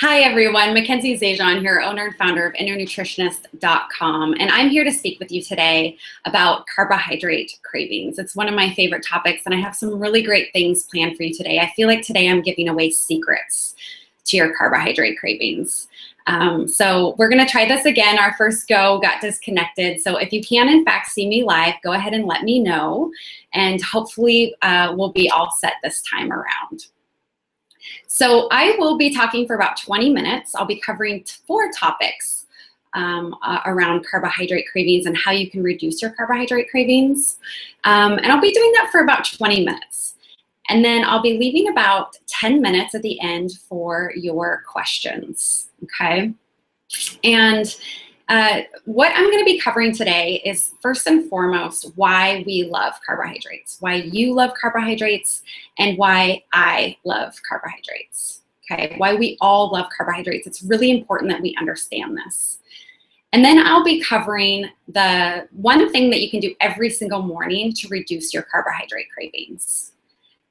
Hi everyone, Mackenzie Zajon here, owner and founder of Nutritionist.com, and I'm here to speak with you today about carbohydrate cravings. It's one of my favorite topics, and I have some really great things planned for you today. I feel like today I'm giving away secrets to your carbohydrate cravings. So we're going to try this again. Our first go got disconnected, so if you can in fact see me live, go ahead and let me know, and hopefully we'll be all set this time around. So I will be talking for about 20 minutes. I'll be covering 4 topics around carbohydrate cravings and how you can reduce your carbohydrate cravings. And I'll be doing that for about 20 minutes. And then I'll be leaving about 10 minutes at the end for your questions, okay? And what I'm going to be covering today is first and foremost why we love carbohydrates, why you love carbohydrates, and why I love carbohydrates, okay? Why we all love carbohydrates. It's really important that we understand this. And then I'll be covering the one thing that you can do every single morning to reduce your carbohydrate cravings.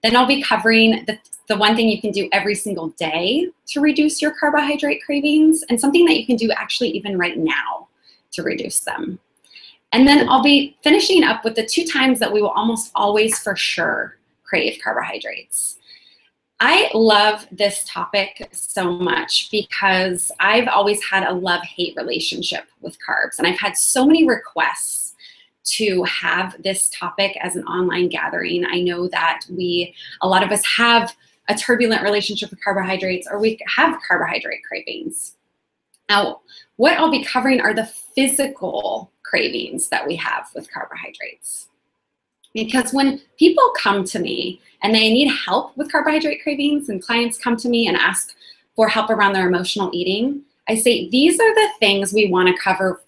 Then I'll be covering the one thing you can do every single day to reduce your carbohydrate cravings, and something that you can do actually even right now to reduce them. And then I'll be finishing up with the 2 times that we will almost always for sure crave carbohydrates. I love this topic so much because I've always had a love-hate relationship with carbs, and I've had so many requests to have this topic as an online gathering. I know that a lot of us have a turbulent relationship with carbohydrates, or we have carbohydrate cravings. Now, what I'll be covering are the physical cravings that we have with carbohydrates. Because when people come to me and they need help with carbohydrate cravings, and clients come to me and ask for help around their emotional eating, I say these are the things we want to cover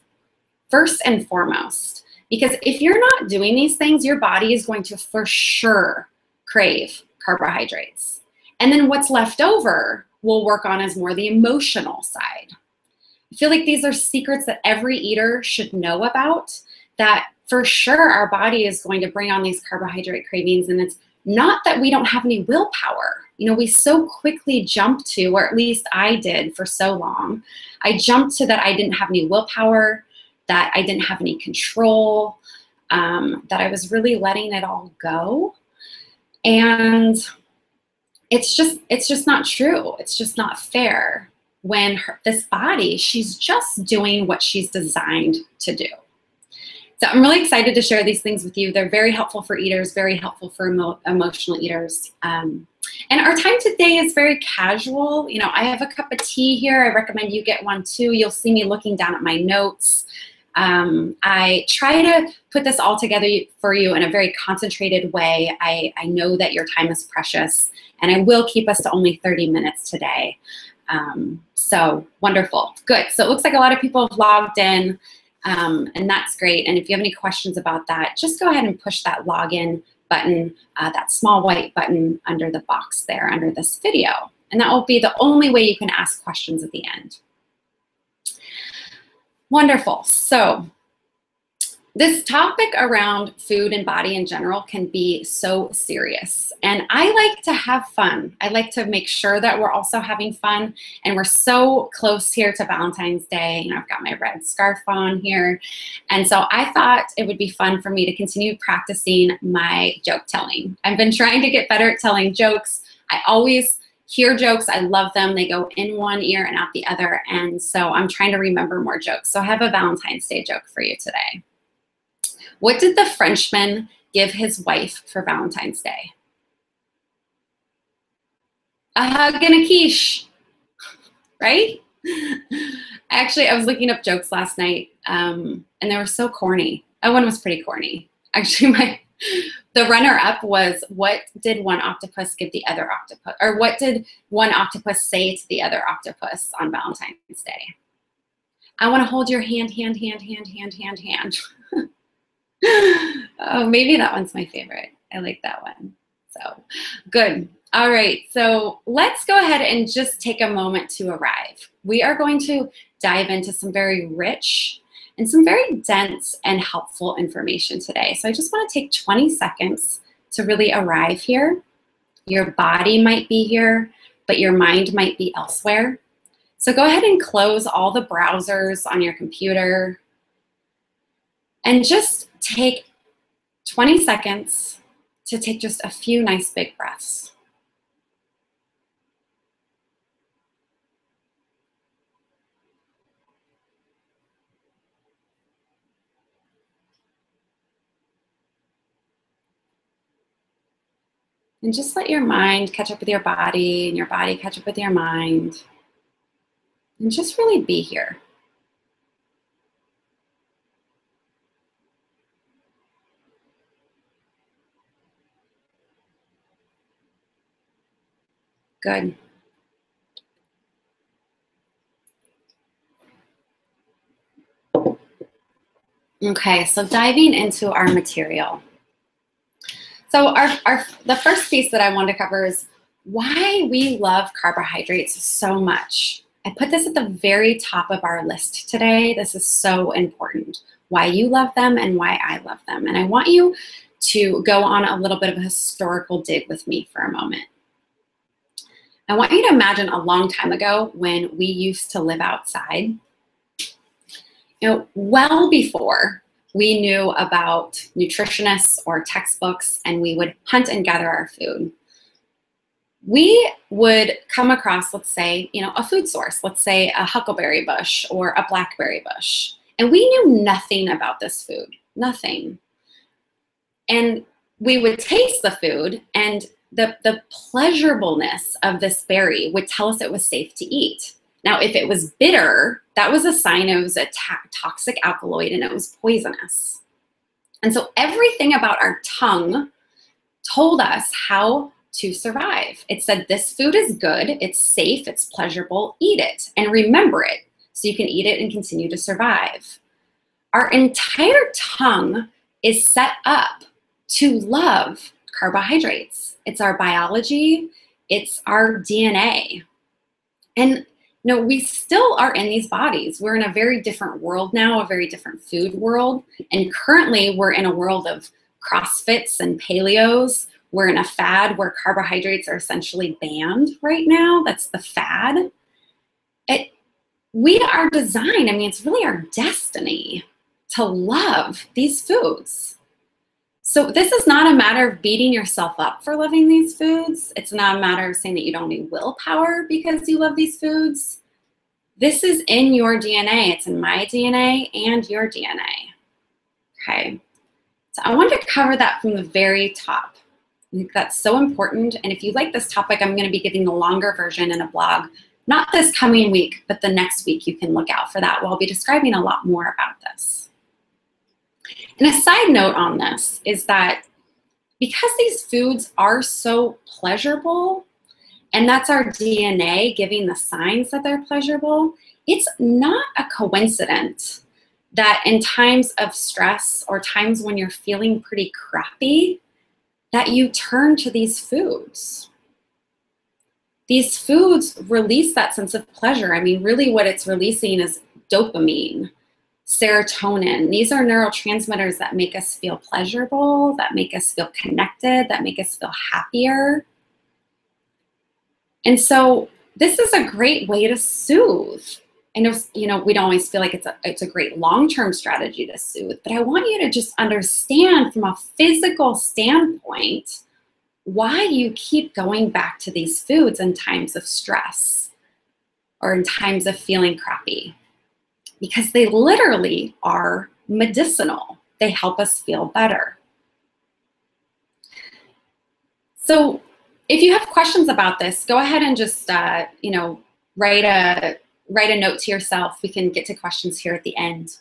first and foremost. Because if you're not doing these things, your body is going to for sure crave carbohydrates. And then what's left over we'll work on as more the emotional side. I feel like these are secrets that every eater should know about, that for sure our body is going to bring on these carbohydrate cravings, and it's not that we don't have any willpower. You know, we so quickly jump to, or at least I did for so long, I jumped to that I didn't have any willpower, that I didn't have any control, that I was really letting it all go. And it's just not true. It's just not fair when this body, she's just doing what she's designed to do. So I'm really excited to share these things with you. They're very helpful for eaters, very helpful for emotional eaters. And our time today is very casual. You know, I have a cup of tea here. I recommend you get one too. You'll see me looking down at my notes. I try to put this all together for you in a very concentrated way. I know that your time is precious, and I will keep us to only 30 minutes today. So wonderful. Good. So it looks like a lot of people have logged in, and that's great. And if you have any questions about that, just go ahead and push that login button, that small white button under the box there under this video. And that will be the only way you can ask questions at the end. Wonderful. So this topic around food and body in general can be so serious. And I like to have fun. I like to make sure that we're also having fun. And we're so close here to Valentine's Day. You know, I've got my red scarf on here. And so I thought it would be fun for me to continue practicing my joke telling. I've been trying to get better at telling jokes. I always hear jokes. I love them. They go in one ear and out the other. And so I'm trying to remember more jokes. So I have a Valentine's Day joke for you today. What did the Frenchman give his wife for Valentine's Day? A hug and a quiche, right? Actually, I was looking up jokes last night, and they were so corny. That one was pretty corny. Actually, the runner-up was, what did one octopus give the other octopus? Or what did one octopus say to the other octopus on Valentine's Day? I want to hold your hand, hand, hand, hand, hand, hand, hand. Oh, maybe that one's my favorite. I like that one. So good. All right. So let's go ahead and just take a moment to arrive. We are going to dive into some very rich and some very dense and helpful information today. So I just want to take 20 seconds to really arrive here. Your body might be here, but your mind might be elsewhere. So go ahead and close all the browsers on your computer and just take 20 seconds to take just a few nice big breaths. And just let your mind catch up with your body and your body catch up with your mind. And just really be here. Good. Okay, so diving into our material. So the first piece that I want to cover is why we love carbohydrates so much. I put this at the very top of our list today. This is so important. Why you love them and why I love them. And I want you to go on a little bit of a historical dig with me for a moment. I want you to imagine a long time ago when we used to live outside. You know, well before we knew about nutritionists or textbooks and we would hunt and gather our food, we would come across, let's say, a food source, let's say a huckleberry bush or a blackberry bush. And we knew nothing about this food, nothing. And we would taste the food and the pleasurableness of this berry would tell us it was safe to eat. Now, if it was bitter, that was a sign it was a toxic alkaloid and it was poisonous. And so everything about our tongue told us how to survive. It said, this food is good, it's safe, it's pleasurable, eat it and remember it so you can eat it and continue to survive. Our entire tongue is set up to love carbohydrates. It's our biology, it's our DNA. And no, we still are in these bodies. We're in a very different world now, a very different food world. And currently we're in a world of CrossFits and paleos. We're in a fad where carbohydrates are essentially banned right now. That's the fad. We are designed, it's really our destiny to love these foods. So this is not a matter of beating yourself up for loving these foods. It's not a matter of saying that you don't need willpower because you love these foods. This is in your DNA. It's in my DNA and your DNA. Okay. So I wanted to cover that from the very top. I think that's so important. And if you like this topic, I'm going to be giving the longer version in a blog, not this coming week, but the next week. You can look out for that. Where I'll be describing a lot more about this. And a side note on this is that because these foods are so pleasurable, and that's our DNA giving the signs that they're pleasurable, it's not a coincidence that in times of stress or times when you're feeling pretty crappy, that you turn to these foods. These foods release that sense of pleasure. Really what it's releasing is dopamine, serotonin. These are neurotransmitters that make us feel pleasurable, that make us feel connected, that make us feel happier. And so this is a great way to soothe. I know, we don't always feel like it's a great long-term strategy to soothe, but I want you to just understand from a physical standpoint why you keep going back to these foods in times of stress or in times of feeling crappy. Because they literally are medicinal. They help us feel better. So if you have questions about this, go ahead and just write a note to yourself. We can get to questions here at the end.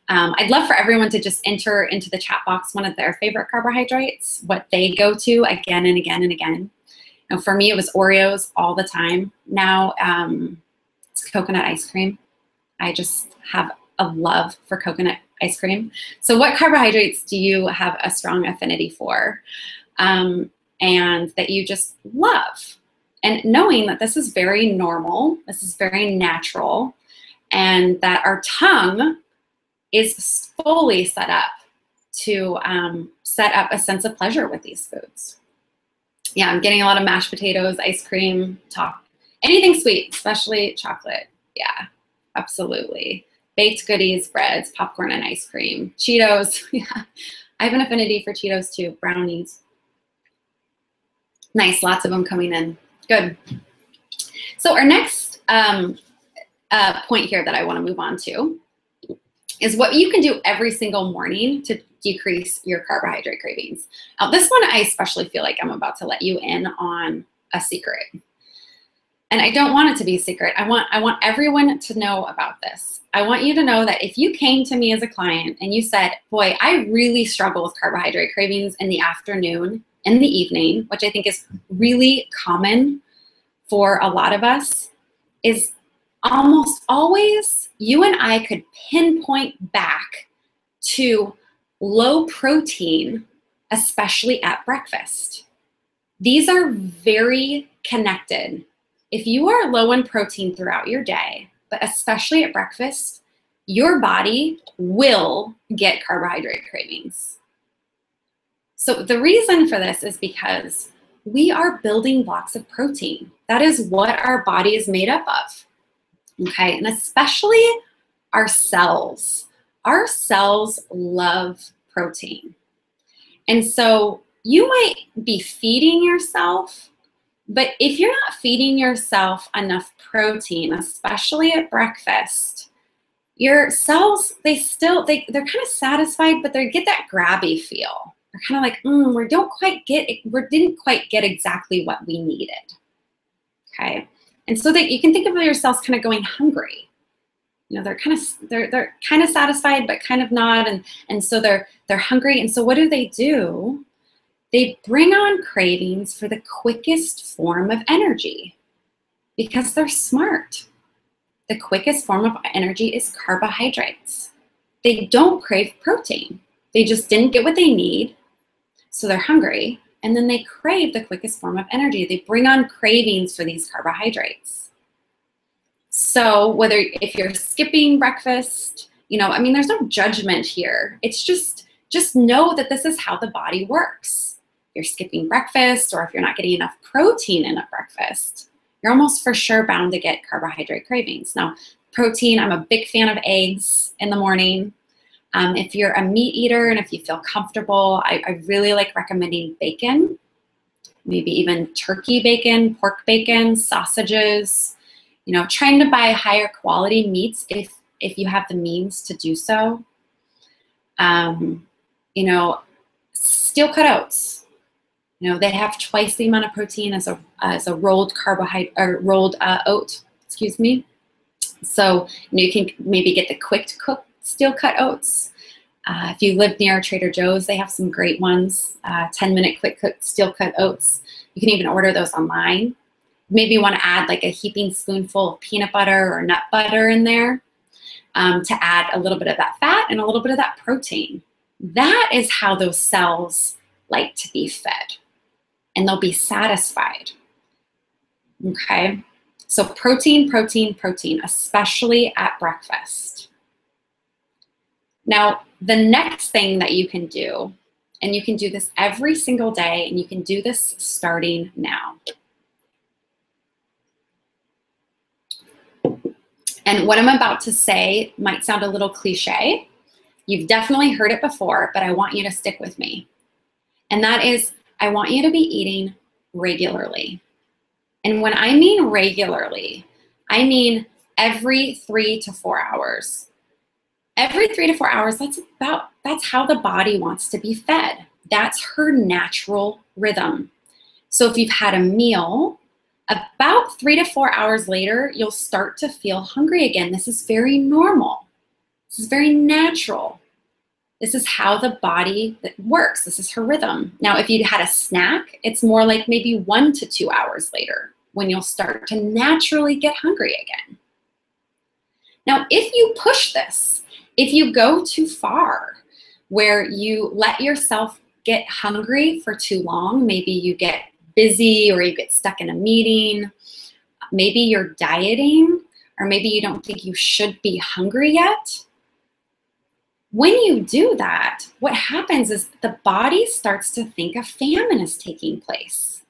I'd love for everyone to just enter into the chat box one of their favorite carbohydrates, what they go to again and again and again. For me, it was Oreos all the time. Now it's coconut ice cream. I just have a love for coconut ice cream. So what carbohydrates do you have a strong affinity for and that you just love? And knowing that this is very normal, this is very natural, and that our tongue is fully set up to set up a sense of pleasure with these foods. Yeah, I'm getting a lot of mashed potatoes, ice cream, anything sweet, especially chocolate. Yeah, absolutely. Baked goodies, breads, popcorn and ice cream, Cheetos. Yeah, I have an affinity for Cheetos too. Brownies. Nice, lots of them coming in. Good. So our next point here that I want to move on to is what you can do every single morning to decrease your carbohydrate cravings. Now, this one I especially feel like I'm about to let you in on a secret. And I don't want it to be a secret. I want everyone to know about this. I want you to know that if you came to me as a client and you said, boy, I really struggle with carbohydrate cravings in the afternoon, in the evening, which I think is really common for a lot of us, is almost always you and I could pinpoint back to low protein, especially at breakfast. These are very connected. If you are low in protein throughout your day, but especially at breakfast, your body will get carbohydrate cravings. So the reason for this is because we are building blocks of protein. That is what our body is made up of. Okay, and especially our cells. Our cells love protein. And so you might be feeding yourself, but if you're not feeding yourself enough protein, especially at breakfast, your cells, they're kind of satisfied, but they get that grabby feel. They're kind of like, we didn't quite get exactly what we needed. Okay, and so that you can think of your cells kind of going hungry. You know, they're kind of satisfied, but kind of not, and so they're hungry. And so what do? They bring on cravings for the quickest form of energy because they're smart. The quickest form of energy is carbohydrates. They don't crave protein. They just didn't get what they need, so they're hungry, and then they crave the quickest form of energy. They bring on cravings for these carbohydrates. So if you're skipping breakfast, there's no judgment here. It's just know that this is how the body works. You're skipping breakfast, or if you're not getting enough protein in at breakfast, you're almost for sure bound to get carbohydrate cravings. Now, protein, I'm a big fan of eggs in the morning. If you're a meat eater and if you feel comfortable, I really like recommending bacon, maybe even turkey bacon, pork bacon, sausages, trying to buy higher quality meats if you have the means to do so. Steel cut oats. They have twice the amount of protein as a rolled oat. Excuse me. So you can maybe get the quick to cook steel cut oats. If you live near Trader Joe's, they have some great ones. 10-minute quick cook steel cut oats. You can even order those online. Maybe you want to add like a heaping spoonful of peanut butter or nut butter in there to add a little bit of that fat and a little bit of that protein. That is how those cells like to be fed, and they'll be satisfied. Okay, so protein, protein, protein, especially at breakfast. Now, the next thing that you can do, and you can do this every single day, and you can do this starting now. And what I'm about to say might sound a little cliche. You've definitely heard it before, but I want you to stick with me. And that is, I want you to be eating regularly. And when I mean regularly, I mean every 3 to 4 hours. Every 3 to 4 hours, that's how the body wants to be fed. That's her natural rhythm. So if you've had a meal, about 3 to 4 hours later, you'll start to feel hungry again. This is very normal. This is very natural. This is how the body works. This is her rhythm. Now, if you had a snack, it's more like maybe 1 to 2 hours later when you'll start to naturally get hungry again. Now, if you push this, if you go too far where you let yourself get hungry for too long, maybe you get busy or you get stuck in a meeting, maybe you're dieting, or maybe you don't think you should be hungry yet. When you do that, what happens is the body starts to think a famine is taking place.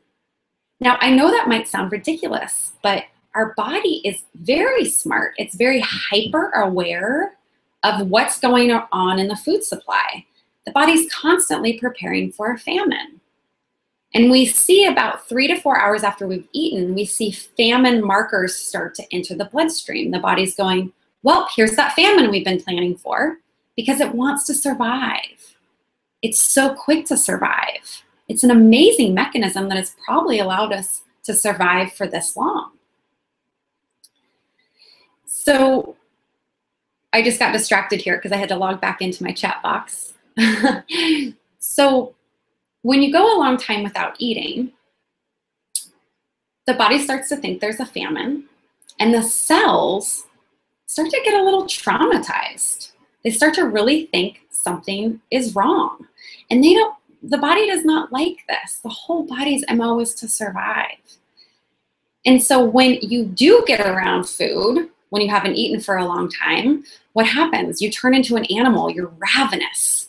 Now, I know that might sound ridiculous, but our body is very smart. It's very hyper aware of what's going on in the food supply. The body's constantly preparing for a famine. And we see about 3 to 4 hours after we've eaten, we see famine markers start to enter the bloodstream. The body's going, well, here's that famine we've been planning for, because it wants to survive. It's so quick to survive. It's an amazing mechanism that has probably allowed us to survive for this long. So I just got distracted here because I had to log back into my chat box. So when you go a long time without eating, the body starts to think there's a famine, and the cells start to get a little traumatized. They start to really think something is wrong. And the body does not like this. The whole body's MO is to survive. And so when you do get around food, when you haven't eaten for a long time, what happens? You turn into an animal. You're ravenous.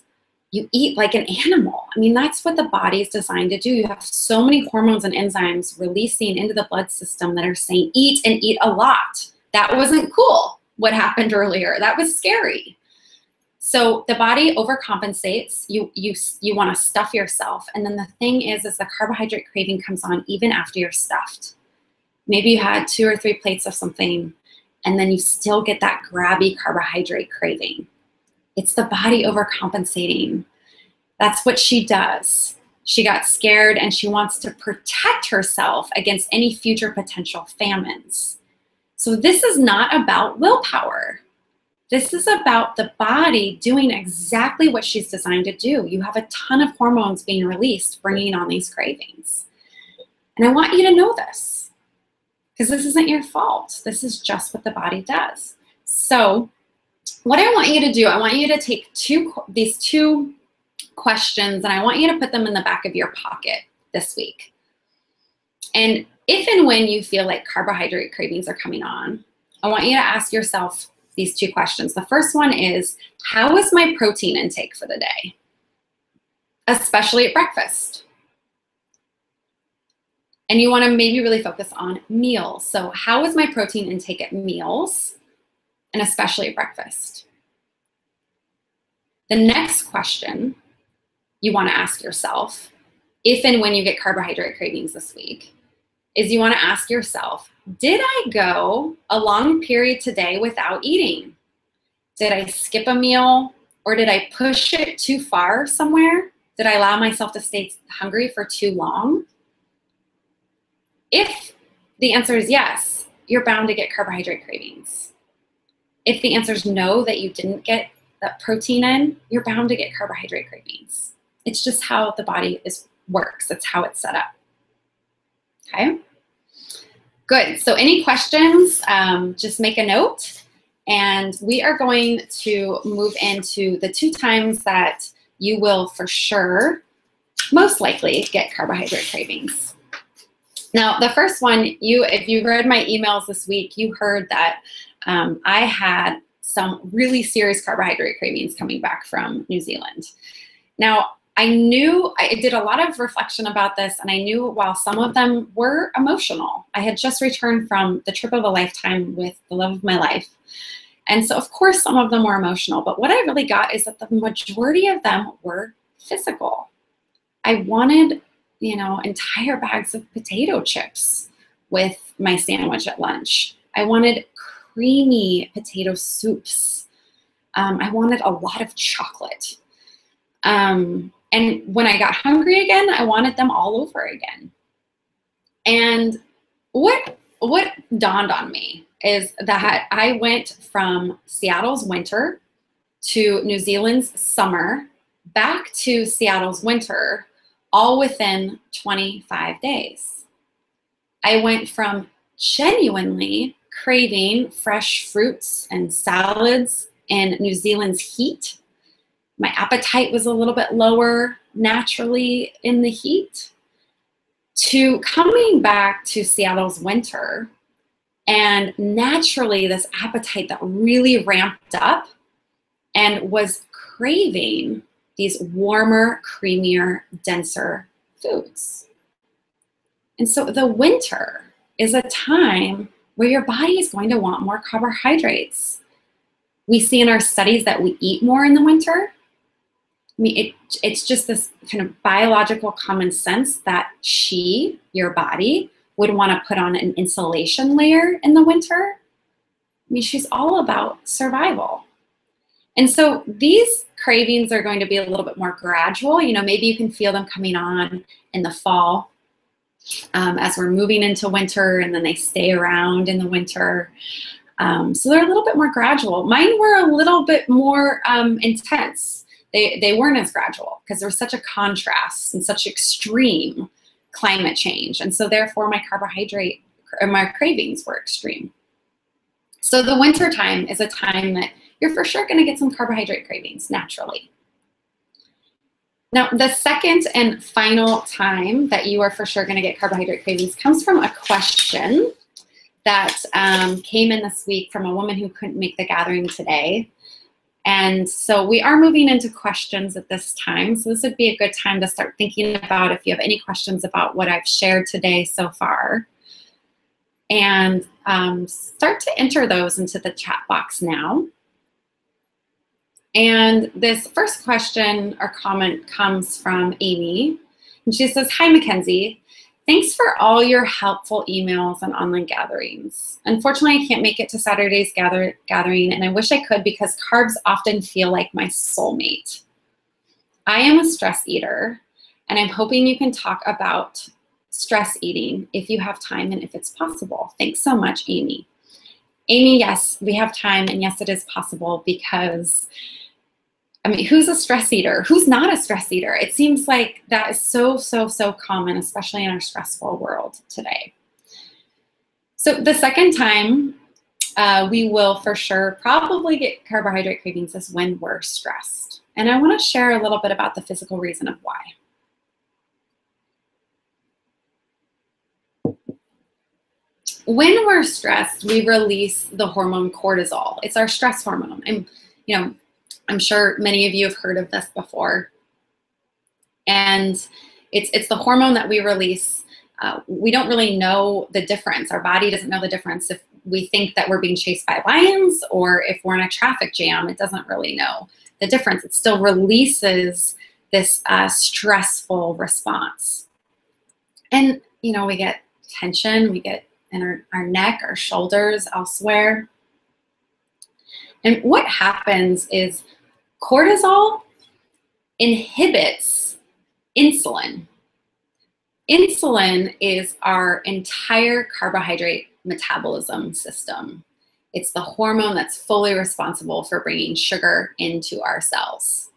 You eat like an animal. I mean, that's what the body is designed to do. You have so many hormones and enzymes releasing into the blood system that are saying, eat and eat a lot. That wasn't cool, what happened earlier. That was scary. So the body overcompensates. You want to stuff yourself. And then the thing is the carbohydrate craving comes on even after you're stuffed. Maybe you had 2 or 3 plates of something, and then you still get that grabby carbohydrate craving. It's the body overcompensating. That's what she does. She got scared and she wants to protect herself against any future potential famines. So this is not about willpower. This is about the body doing exactly what she's designed to do. You have a ton of hormones being released, bringing on these cravings. And I want you to know this, because this isn't your fault. This is just what the body does. So what I want you to do, I want you to take these two questions, and I want you to put them in the back of your pocket this week. And if and when you feel like carbohydrate cravings are coming on, I want you to ask yourself these 2 questions. The first one is, how is my protein intake for the day? Especially at breakfast. And you want to maybe really focus on meals. So how is my protein intake at meals? And especially at breakfast. The next question you want to ask yourself, if and when you get carbohydrate cravings this week, is you want to ask yourself, did I go a long period today without eating? Did I skip a meal, or did I push it too far somewhere? Did I allow myself to stay hungry for too long? If the answer is yes, you're bound to get carbohydrate cravings. If the answer is no, that you didn't get that protein in, you're bound to get carbohydrate cravings. It's just how the body works. It's how it's set up. Okay? Good. So any questions, just make a note. And we are going to move into the 2 times that you will for sure, most likely, get carbohydrate cravings. Now, the first one, if you read my emails this week, you heard that I had some really serious carbohydrate cravings coming back from New Zealand. Now, I did a lot of reflection about this, and I knew while some of them were emotional, I had just returned from the trip of a lifetime with the love of my life. And so, of course, some of them were emotional, but what I really got is that the majority of them were physical. I wanted, entire bags of potato chips with my sandwich at lunch. I wanted creamy potato soups. I wanted a lot of chocolate. And when I got hungry again, I wanted them all over again. And what dawned on me is that I went from Seattle's winter to New Zealand's summer, back to Seattle's winter, all within 25 days. I went from genuinely craving fresh fruits and salads in New Zealand's heat. My appetite was a little bit lower naturally in the heat, to coming back to Seattle's winter, and naturally this appetite that really ramped up and was craving these warmer, creamier, denser foods. And so the winter is a time where your body is going to want more carbohydrates. We see in our studies that we eat more in the winter. I mean, it's just this kind of biological common sense that your body, would want to put on an insulation layer in the winter. I mean, she's all about survival. And so these cravings are going to be a little bit more gradual. You know, maybe you can feel them coming on in the fall as we're moving into winter, and then they stay around in the winter. So they're a little bit more gradual. Mine were a little bit more intense. They weren't as gradual because there was such a contrast and such extreme climate change. And so therefore my cravings were extreme. So the winter time is a time that you're for sure going to get some carbohydrate cravings naturally. Now, the second and final time that you are for sure going to get carbohydrate cravings comes from a question that came in this week from a woman who couldn't make the gathering today. And so we are moving into questions at this time. So this would be a good time to start thinking about if you have any questions about what I've shared today so far. And start to enter those into the chat box now. And this first question or comment comes from Amy. And she says, "Hi, Mackenzie. Thanks for all your helpful emails and online gatherings. Unfortunately, I can't make it to Saturday's gathering, and I wish I could because carbs often feel like my soulmate. I am a stress eater, and I'm hoping you can talk about stress eating if you have time and if it's possible. Thanks so much, Amy." Amy, yes, we have time, and yes, it is possible because, I mean, who's a stress eater? Who's not a stress eater? It seems like that is so common, especially in our stressful world today. So the second time we will for sure probably get carbohydrate cravings is when we're stressed. And I want to share a little bit about the physical reason of why. When we're stressed, we release the hormone cortisol. It's our stress hormone. And, you know, I'm sure many of you have heard of this before. And it's the hormone that we release. We don't really know the difference. Our body doesn't know the difference if we think that we're being chased by lions or if we're in a traffic jam. It doesn't really know the difference. It still releases this stressful response. And, you know, we get tension, we get in our neck, our shoulders, elsewhere. And what happens is cortisol inhibits insulin. Insulin is our entire carbohydrate metabolism system. It's the hormone that's fully responsible for bringing sugar into our cells.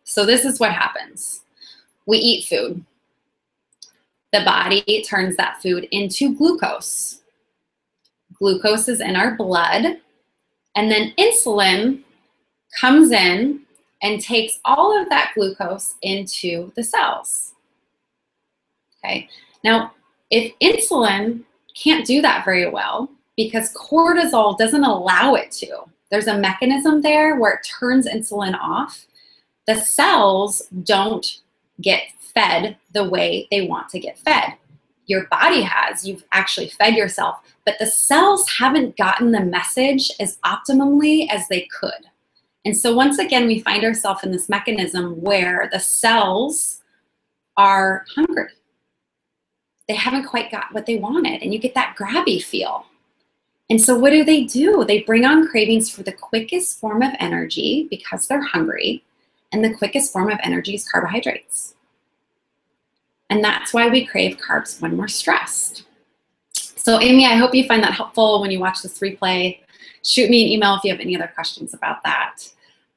So this is what happens. We eat food. The body turns that food into glucose. Glucose is in our blood. And then insulin comes in and takes all of that glucose into the cells. Okay. Now, if insulin can't do that very well because cortisol doesn't allow it to, there's a mechanism there where it turns insulin off, the cells don't get fed the way they want to get fed. Your body has, you've actually fed yourself, but the cells haven't gotten the message as optimally as they could. And so once again, we find ourselves in this mechanism where the cells are hungry. They haven't quite got what they wanted, and you get that grabby feel. And so what do? They bring on cravings for the quickest form of energy because they're hungry, and the quickest form of energy is carbohydrates. And that's why we crave carbs when we're stressed. So Amy, I hope you find that helpful when you watch this replay. Shoot me an email if you have any other questions about that.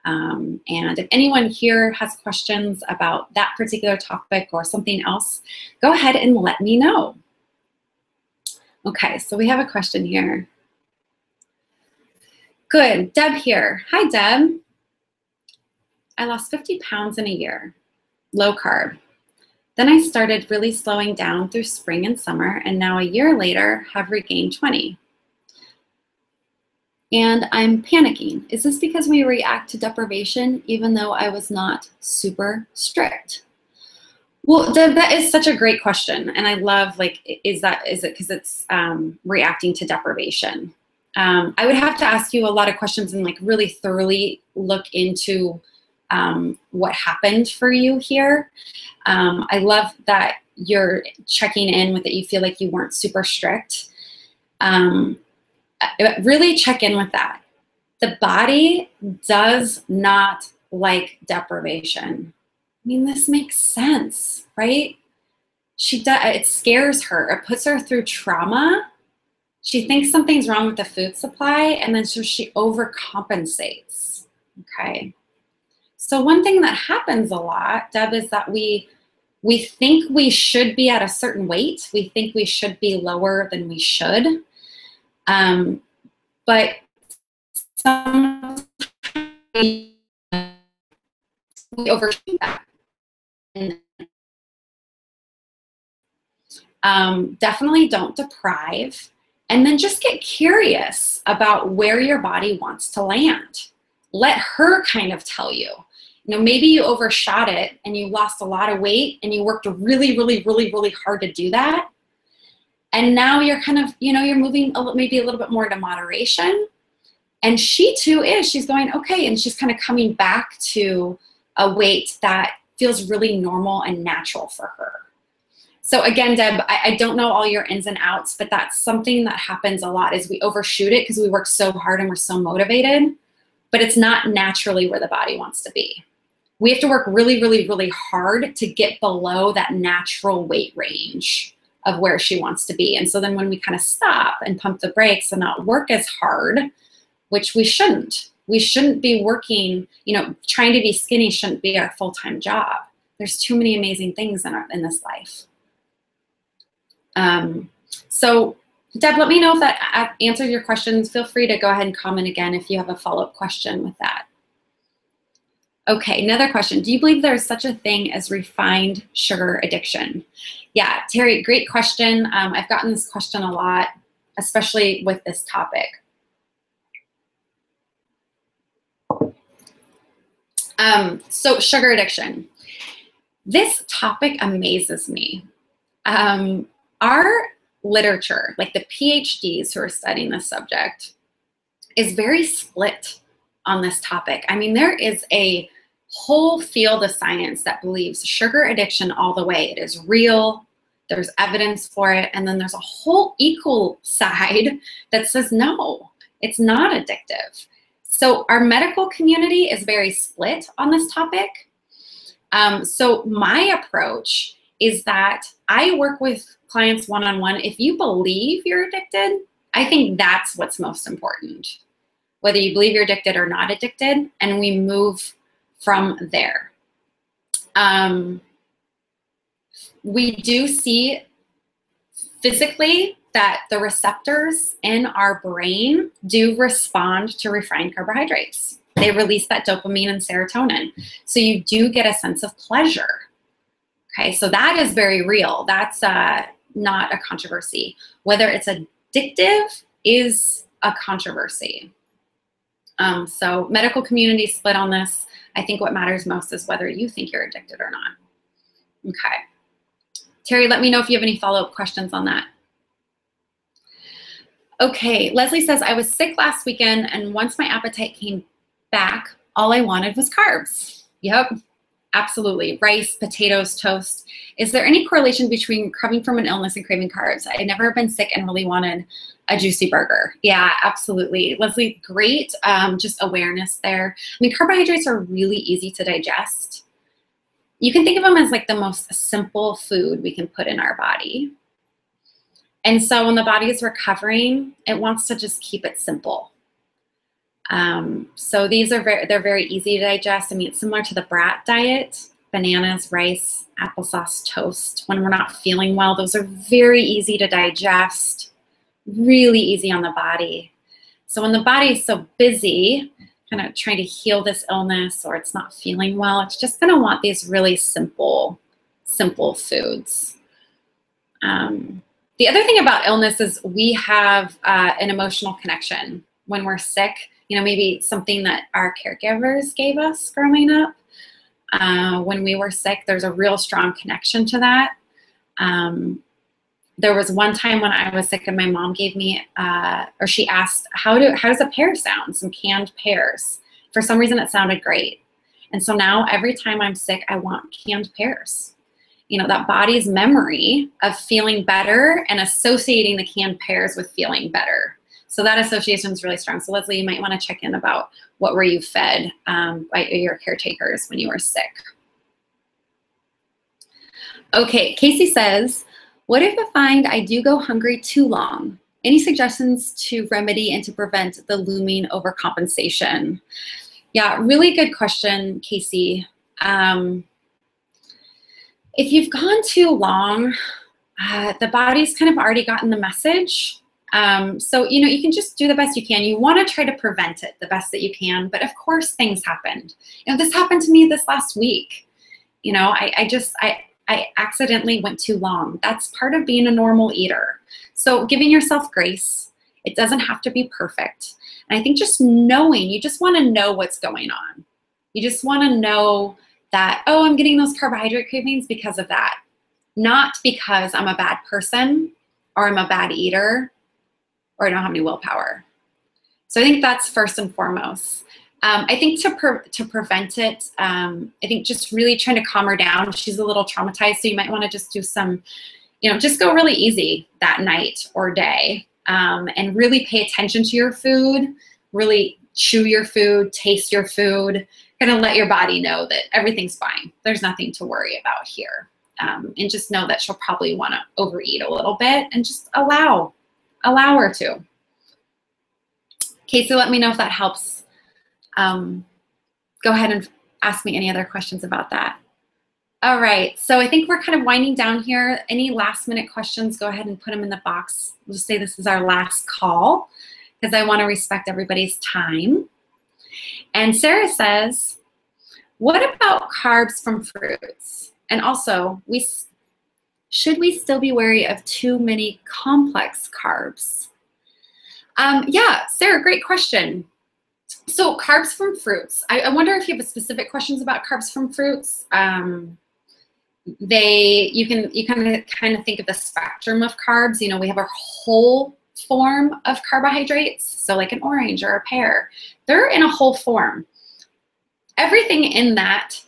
And if anyone here has questions about that particular topic or something else, go ahead and let me know. Okay, so we have a question here. Good, Deb here. Hi, Deb. I lost 50 pounds in a year, low carb. Then I started really slowing down through spring and summer, and now a year later have regained 20. And I'm panicking. Is this because we react to deprivation even though I was not super strict? Well, that is such a great question. And I love, like, is it because it's reacting to deprivation? I would have to ask you a lot of questions and like really thoroughly look into what happened for you here. I love that you're checking in with it. You feel like you weren't super strict. Really check in with that. The body does not like deprivation. I mean, this makes sense, right? It scares her. It puts her through trauma. She thinks something's wrong with the food supply, and then so she overcompensates, okay? So one thing that happens a lot, Deb, is that we think we should be at a certain weight. We think we should be lower than we should. But sometimes we overshoot that. Definitely don't deprive, and then just get curious about where your body wants to land. Let her kind of tell you. You know, maybe you overshot it and you lost a lot of weight and you worked really, really, really, really hard to do that. And now you're kind of, you know, you're moving maybe a little bit more to moderation. And she too she's going, okay, and she's kind of coming back to a weight that feels really normal and natural for her. So again, Deb, I don't know all your ins and outs, but that's something that happens a lot is we overshoot it because we work so hard and we're so motivated, but it's not naturally where the body wants to be. We have to work really, really, really hard to get below that natural weight range of where she wants to be. And so then when we kind of stop and pump the brakes and not work as hard, which we shouldn't be working, you know, trying to be skinny shouldn't be our full-time job. There's too many amazing things in this life. So Deb, let me know if that answered your questions. Feel free to go ahead and comment again if you have a follow-up question with that. Okay, another question. Do you believe there is such a thing as refined sugar addiction? Yeah, Terry, great question. I've gotten this question a lot, especially with this topic. So sugar addiction. This topic amazes me. Our literature, like the PhDs who are studying this subject, is very split on this topic. I mean, there is a whole field of science that believes sugar addiction all the way. It is real. There's evidence for it. And then there's a whole equal side that says, no, it's not addictive. So our medical community is very split on this topic. So my approach is that I work with clients one-on-one. If you believe you're addicted, I think that's what's most important, whether you believe you're addicted or not addicted, and we move from there. We do see physically that the receptors in our brain do respond to refined carbohydrates. They release that dopamine and serotonin. So you do get a sense of pleasure. Okay, so that is very real. That's not a controversy. Whether it's addictive is a controversy. So medical community split on this. I think what matters most is whether you think you're addicted or not. Okay. Terry, let me know if you have any follow-up questions on that. Okay, Leslie says, I was sick last weekend, and once my appetite came back, all I wanted was carbs. Yep, absolutely. Rice, potatoes, toast. Is there any correlation between coming from an illness and craving carbs? I had never been sick and really wanted a juicy burger. Yeah, absolutely. Leslie, great just awareness there. I mean, carbohydrates are really easy to digest. You can think of them as like the most simple food we can put in our body. And so when the body is recovering, it wants to just keep it simple. So these are they're very easy to digest. I mean, it's similar to the brat diet: bananas, rice, applesauce, toast. When we're not feeling well, those are very easy to digest, really easy on the body. So when the body is so busy, kind of trying to heal this illness, or it's not feeling well, it's just going to want these really simple foods. The other thing about illness is we have an emotional connection when we're sick. You know, maybe something that our caregivers gave us growing up. when we were sick. There's a real strong connection to that. There was one time when I was sick and my mom gave me, or she asked, how does a pear sound? Some canned pears. For some reason, it sounded great. And so now every time I'm sick, I want canned pears. You know, that body's memory of feeling better and associating the canned pears with feeling better. So that association is really strong. So Leslie, you might want to check in about what were you fed by your caretakers when you were sick. Okay, Casey says, what if I find I do go hungry too long? Any suggestions to remedy and to prevent the looming overcompensation? Yeah, really good question, Casey. If you've gone too long, the body's kind of already gotten the message. So, you know, you can just do the best you can. You want to try to prevent it the best that you can, but of course things happened. You know, this happened to me this last week. You know, I accidentally went too long. That's part of being a normal eater. So giving yourself grace, it doesn't have to be perfect. And I think just knowing, you just want to know what's going on. You just want to know that, oh, I'm getting those carbohydrate cravings because of that. Not because I'm a bad person or I'm a bad eater or I don't have any willpower. So I think that's first and foremost. I think to prevent it, I think just really trying to calm her down. She's a little traumatized, so you might want to just do some, you know, just go really easy that night or day, and really pay attention to your food, really chew your food, taste your food, kind of let your body know that everything's fine. There's nothing to worry about here. And just know that she'll probably want to overeat a little bit and just allow her to. Casey, let me know if that helps. Go ahead and ask me any other questions about that. All right, so I think we're kind of winding down here. Any last minute questions, go ahead and put them in the box. We'll just say this is our last call because I want to respect everybody's time. And Sarah says, what about carbs from fruits? And also, should we still be wary of too many complex carbs? Yeah, Sarah, great question. So carbs from fruits. I wonder if you have specific questions about carbs from fruits. You kind of think of the spectrum of carbs. You know, we have a whole form of carbohydrates. So like an orange or a pear, they're in a whole form. Everything in that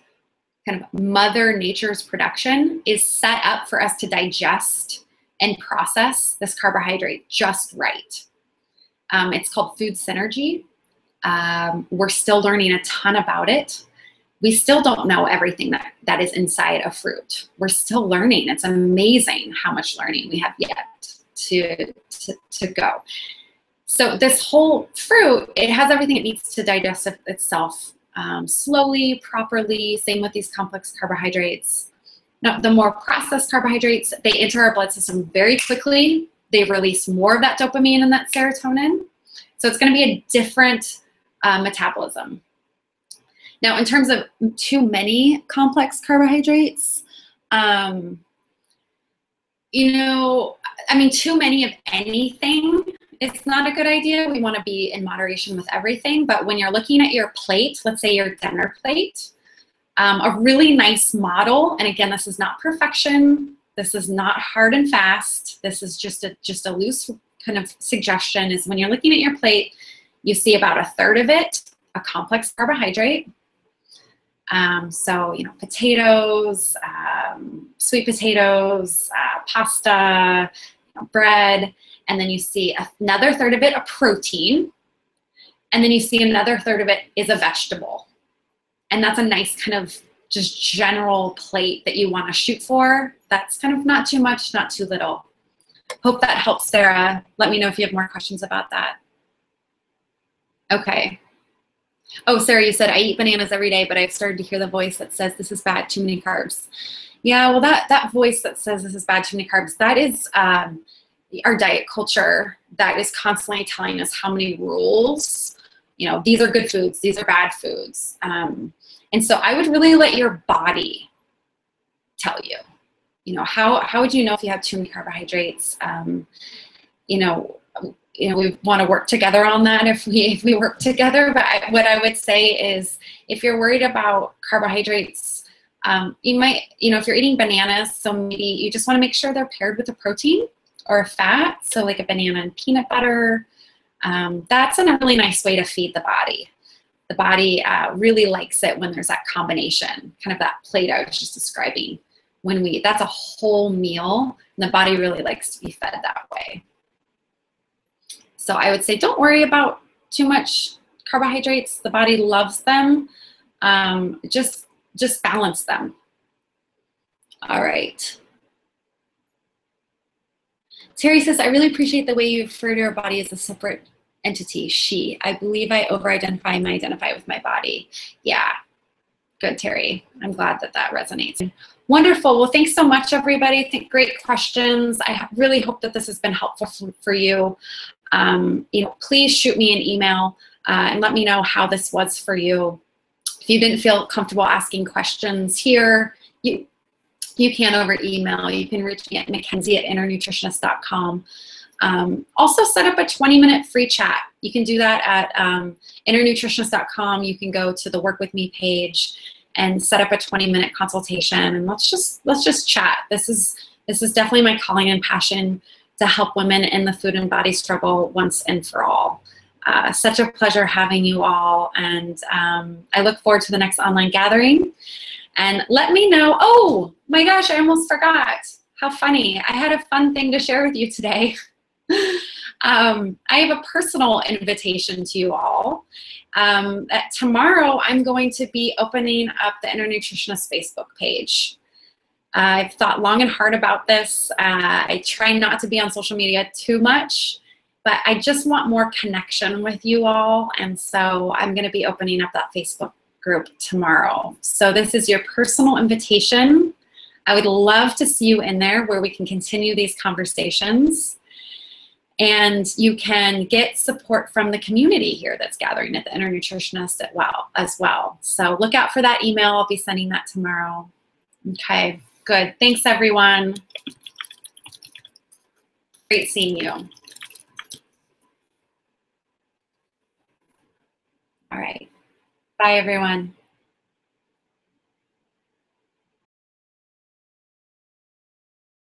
kind of Mother Nature's production is set up for us to digest and process this carbohydrate just right. It's called food synergy. We're still learning a ton about it. We still don't know everything that is inside a fruit. We're still learning. It's amazing how much learning we have yet to go. So this whole fruit, it has everything it needs to digest itself slowly, properly. Same with these complex carbohydrates. Now, the more processed carbohydrates, they enter our blood system very quickly. They release more of that dopamine and that serotonin. So it's going to be a different metabolism. Now, in terms of too many complex carbohydrates, you know, I mean, too many of anything, it's not a good idea. We want to be in moderation with everything. But when you're looking at your plate, let's say your dinner plate, a really nice model, and again, this is not perfection. This is not hard and fast. This is just a loose kind of suggestion, is when you're looking at your plate, you see about a third of it, a complex carbohydrate. So, you know, potatoes, sweet potatoes, pasta, you know, bread, and then you see another third of it, a protein, and then you see another third of it is a vegetable. And that's a nice kind of just general plate that you want to shoot for. That's kind of not too much, not too little. Hope that helps, Sarah. Let me know if you have more questions about that. Okay. Oh, Sarah, you said, I eat bananas every day, but I've started to hear the voice that says this is bad, too many carbs. Yeah, well, that voice that says this is bad, too many carbs, that is our diet culture that is constantly telling us how many rules, you know, these are good foods, these are bad foods. And so I would really let your body tell you, you know, how would you know if you have too many carbohydrates? You know, we want to work together on that if we work together. But what I would say is, if you're worried about carbohydrates, you might, if you're eating bananas, so maybe you just want to make sure they're paired with a protein or a fat. So like a banana and peanut butter. That's a really nice way to feed the body. The body really likes it when there's that combination, kind of that plate I was just describing. That's a whole meal, and the body really likes to be fed that way. So I would say don't worry about too much carbohydrates. The body loves them. Just balance them. All right. Terry says, I really appreciate the way you refer to your body as a separate entity, she. I believe I over-identify and identify with my body. Yeah, good, Terry. I'm glad that resonates. Wonderful. Well, thanks so much, everybody. Great questions. I really hope that this has been helpful for you. Please shoot me an email and let me know how this was for you. If you didn't feel comfortable asking questions here, you can over email. You can reach me at Mackenzie@innernutritionist.com. Also set up a 20-minute free chat. You can do that at innernutritionist.com. You can go to the Work With Me page and set up a 20-minute consultation, and let's just chat. This is definitely my calling and passion, to help women in the food and body struggle once and for all. Such a pleasure having you all, and I look forward to the next online gathering. And let me know, oh my gosh, I almost forgot. How funny. I had a fun thing to share with you today. I have a personal invitation to you all. Tomorrow, I'm going to be opening up the Inner Nutritionist Facebook page. I've thought long and hard about this. I try not to be on social media too much, but I just want more connection with you all. And so I'm going to be opening up that Facebook group tomorrow. So this is your personal invitation. I would love to see you in there, where we can continue these conversations. And you can get support from the community here that's gathering at the Inner Nutritionist as well. So look out for that email. I'll be sending that tomorrow. Okay, good. Thanks, everyone. Great seeing you. All right. Bye, everyone.